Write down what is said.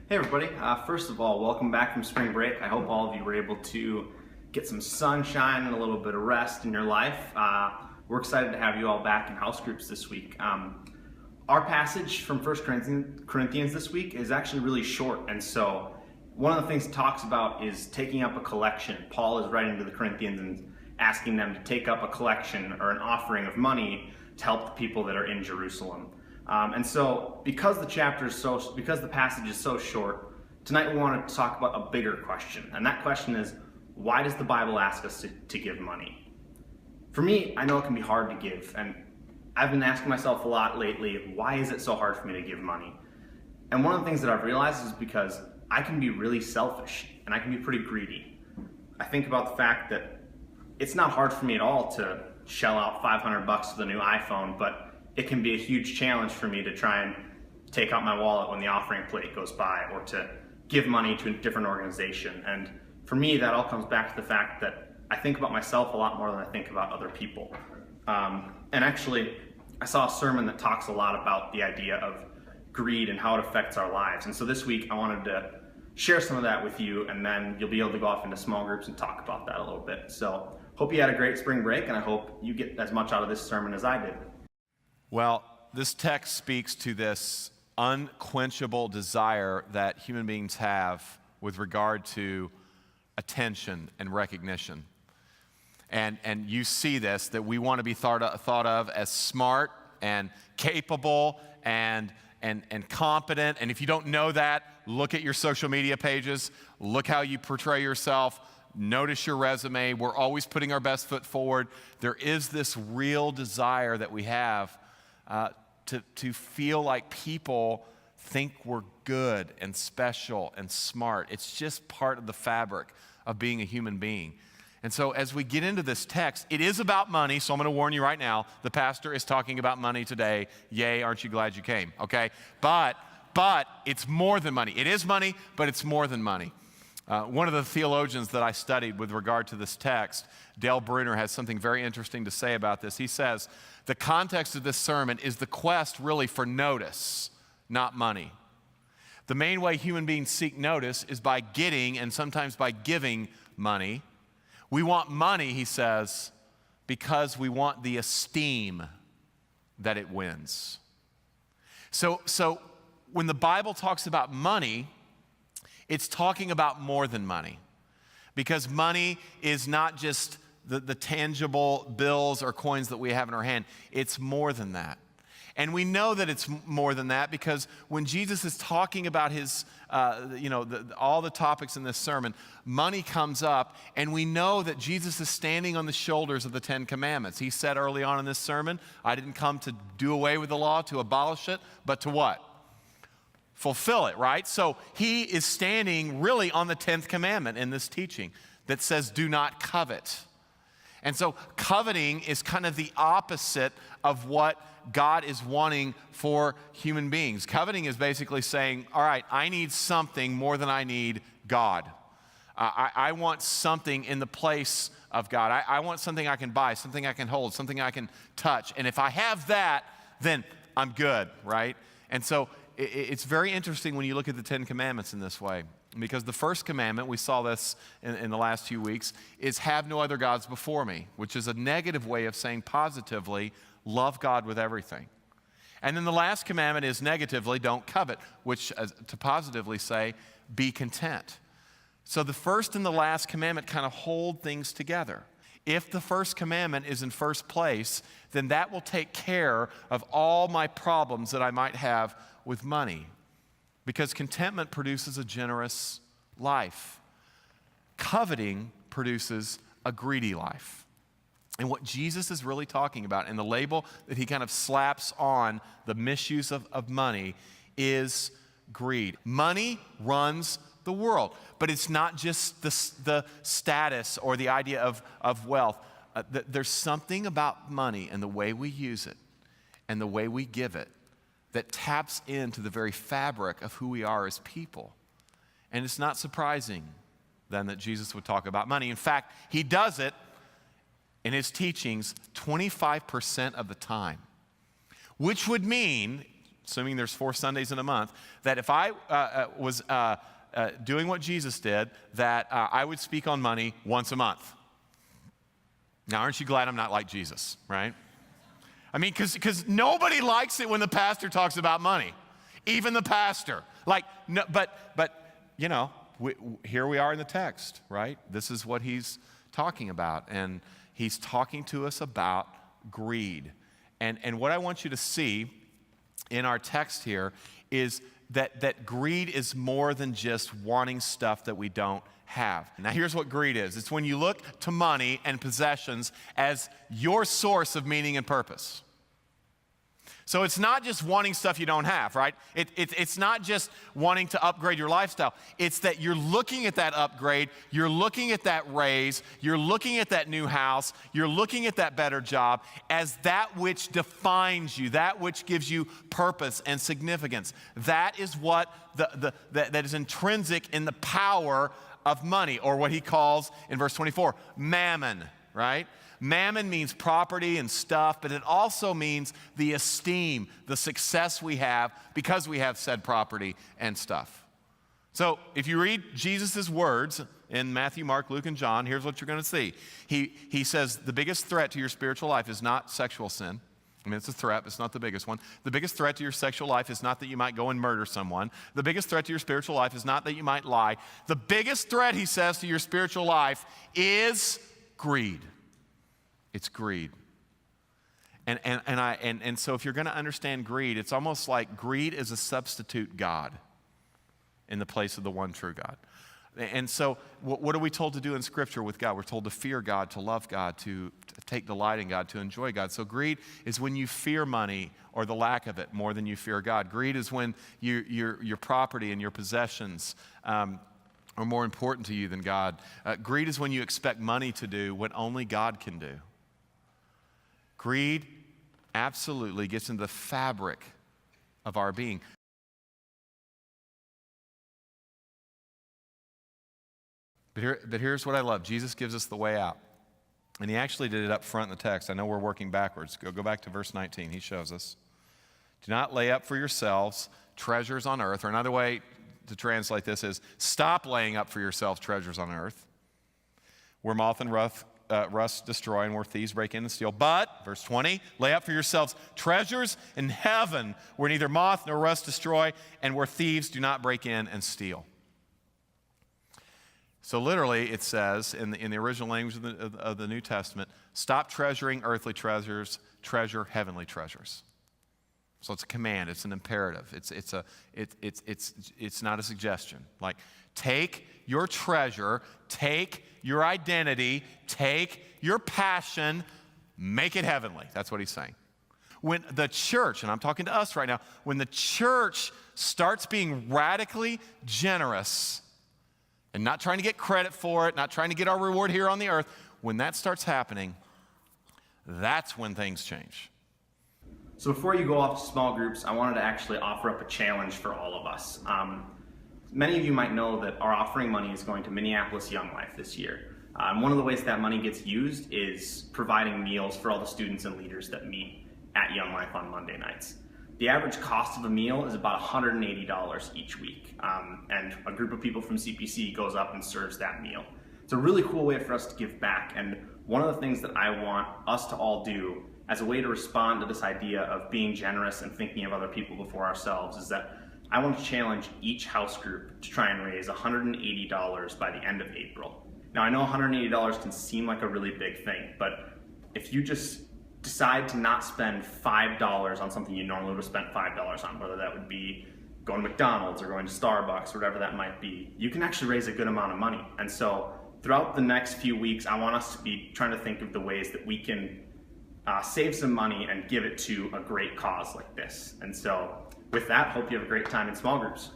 Hey everybody, first of all, welcome back from spring break. I hope all of you were able to get some sunshine and a little bit of rest in your life. We're excited to have you all back in house groups this week. Our passage from 1 Corinthians this week is actually really short, and so one of the things it talks about is taking up a collection. Paul is writing to the Corinthians and asking them to take up a collection or an offering of money to help the people that are in Jerusalem. And so, because the passage is so short, tonight we want to talk about a bigger question. And that question is, why does the Bible ask us to give money? For me, I know it can be hard to give, and I've been asking myself a lot lately, why is it so hard for me to give money? And one of the things that I've realized is because I can be really selfish, and I can be pretty greedy. I think about the fact that it's not hard for me at all to shell out $500 for the new iPhone, but it can be a huge challenge for me to try and take out my wallet when the offering plate goes by, or to give money to a different organization. And for me, that all comes back to the fact that I think about myself a lot more than I think about other people. And actually, I saw a sermon that talks a lot about the idea of greed and how it affects our lives. And so this week, I wanted to share some of that with you, and then you'll be able to go off into small groups and talk about that a little bit. So hope you had a great spring break, and I hope you get as much out of this sermon as I did. Well, this text speaks to this unquenchable desire that human beings have with regard to attention and recognition. And you see this, that we want to be thought of as smart and capable and competent. And if you don't know that, look at your social media pages, look how you portray yourself, notice your resume. We're always putting our best foot forward. There is this real desire that we have to feel like people think we're good and special and smart. It's just part of the fabric of being a human being. And so as we get into this text, it is about money, so I'm going to warn you right now, the pastor is talking about money today. Yay, aren't you glad you came, okay? But it's more than money. It is money, but it's more than money. One of the theologians that I studied with regard to this text, Dale Bruner, has something very interesting to say about this. He says, the context of this sermon is the quest really for notice, not money. The main way human beings seek notice is by getting and sometimes by giving money. We want money, he says, because we want the esteem that it wins. So when the Bible talks about money, it's talking about more than money, because money is not just the tangible bills or coins that we have in our hand. It's more than that. And we know that it's more than that because when Jesus is talking about his, all the topics in this sermon, money comes up, and we know that Jesus is standing on the shoulders of the Ten Commandments. He said early on in this sermon, I didn't come to do away with the law, to abolish it, but to what? Fulfill it, right? So he is standing really on the 10th commandment in this teaching that says, do not covet. And so coveting is kind of the opposite of what God is wanting for human beings. Coveting is basically saying, all right, I need something more than I need God. I want something in the place of God. I want something I can buy, something I can hold, something I can touch. And if I have that, then I'm good, right? And so it's very interesting when you look at the Ten Commandments in this way, because the first commandment, we saw this in the last few weeks, is have no other gods before me, which is a negative way of saying positively, love God with everything. And then the last commandment is negatively, don't covet, which to positively say, be content. So the first and the last commandment kind of hold things together. If the first commandment is in first place, then that will take care of all my problems that I might have with money, because contentment produces a generous life. Coveting produces a greedy life. And what Jesus is really talking about, and the label that he kind of slaps on the misuse of money, is greed. Money runs the world, but it's not just the status or the idea of wealth. There's something about money and the way we use it and the way we give it that taps into the very fabric of who we are as people. And it's not surprising then that Jesus would talk about money. In fact, he does it in his teachings 25% of the time, which would mean assuming there's 4 Sundays in a month, that if I was doing what Jesus did, that I would speak on money once a month. Now, aren't you glad I'm not like Jesus, right? I mean, because nobody likes it when the pastor talks about money, even the pastor. Like, no, but you know, here we are in the text, right? This is what he's talking about, and he's talking to us about greed. And what I want you to see in our text here is that greed is more than just wanting stuff that we don't have. Now, here's what greed is. It's when you look to money and possessions as your source of meaning and purpose. So it's not just wanting stuff you don't have, right? It's not just wanting to upgrade your lifestyle. It's that you're looking at that upgrade, you're looking at that raise, you're looking at that new house, you're looking at that better job as that which defines you, that which gives you purpose and significance. That is what that is intrinsic in the power of money, or what he calls in verse 24, mammon, right? Mammon means property and stuff, but it also means the esteem, the success we have because we have said property and stuff. So if you read Jesus' words in Matthew, Mark, Luke, and John, here's what you're going to see. He says the biggest threat to your spiritual life is not sexual sin. I mean, it's a threat, but it's not the biggest one. The biggest threat to your sexual life is not that you might go and murder someone. The biggest threat to your spiritual life is not that you might lie. The biggest threat, he says, to your spiritual life is greed. It's greed. And so if you're going to understand greed, it's almost like greed is a substitute God in the place of the one true God. And so what are we told to do in Scripture with God? We're told to fear God, to love God, to take delight in God, to enjoy God. So greed is when you fear money or the lack of it more than you fear God. Greed is when your property and your possessions are more important to you than God. Greed is when you expect money to do what only God can do. Greed absolutely gets into the fabric of our being. But here's what I love. Jesus gives us the way out. And he actually did it up front in the text. I know we're working backwards. Go back to verse 19. He shows us. Do not lay up for yourselves treasures on earth. Or another way to translate this is, stop laying up for yourselves treasures on earth, where moth and rust destroy and where thieves break in and steal. But, verse 20, lay up for yourselves treasures in heaven, where neither moth nor rust destroy and where thieves do not break in and steal. So literally, it says in the original language of the New Testament, stop treasuring earthly treasures, treasure heavenly treasures. So it's a command, it's an imperative. It's not a suggestion. Like, take your treasure, take your identity, take your passion, make it heavenly. That's what he's saying. When the church, and I'm talking to us right now, when the church starts being radically generous and not trying to get credit for it, not trying to get our reward here on the earth, when that starts happening, that's when things change. So before you go off to small groups, I wanted to actually offer up a challenge for all of us. Many of you might know that our offering money is going to Minneapolis Young Life this year. One of the ways that money gets used is providing meals for all the students and leaders that meet at Young Life on Monday nights. The average cost of a meal is about $180 each week, and a group of people from CPC goes up and serves that meal. It's a really cool way for us to give back, and one of the things that I want us to all do as a way to respond to this idea of being generous and thinking of other people before ourselves is that I want to challenge each house group to try and raise $180 by the end of April. Now, I know $180 can seem like a really big thing, but if you just decide to not spend $5 on something you normally would have spent $5 on, whether that would be going to McDonald's or going to Starbucks, whatever that might be, you can actually raise a good amount of money. And so throughout the next few weeks, I want us to be trying to think of the ways that we can save some money and give it to a great cause like this. And so with that, hope you have a great time in small groups.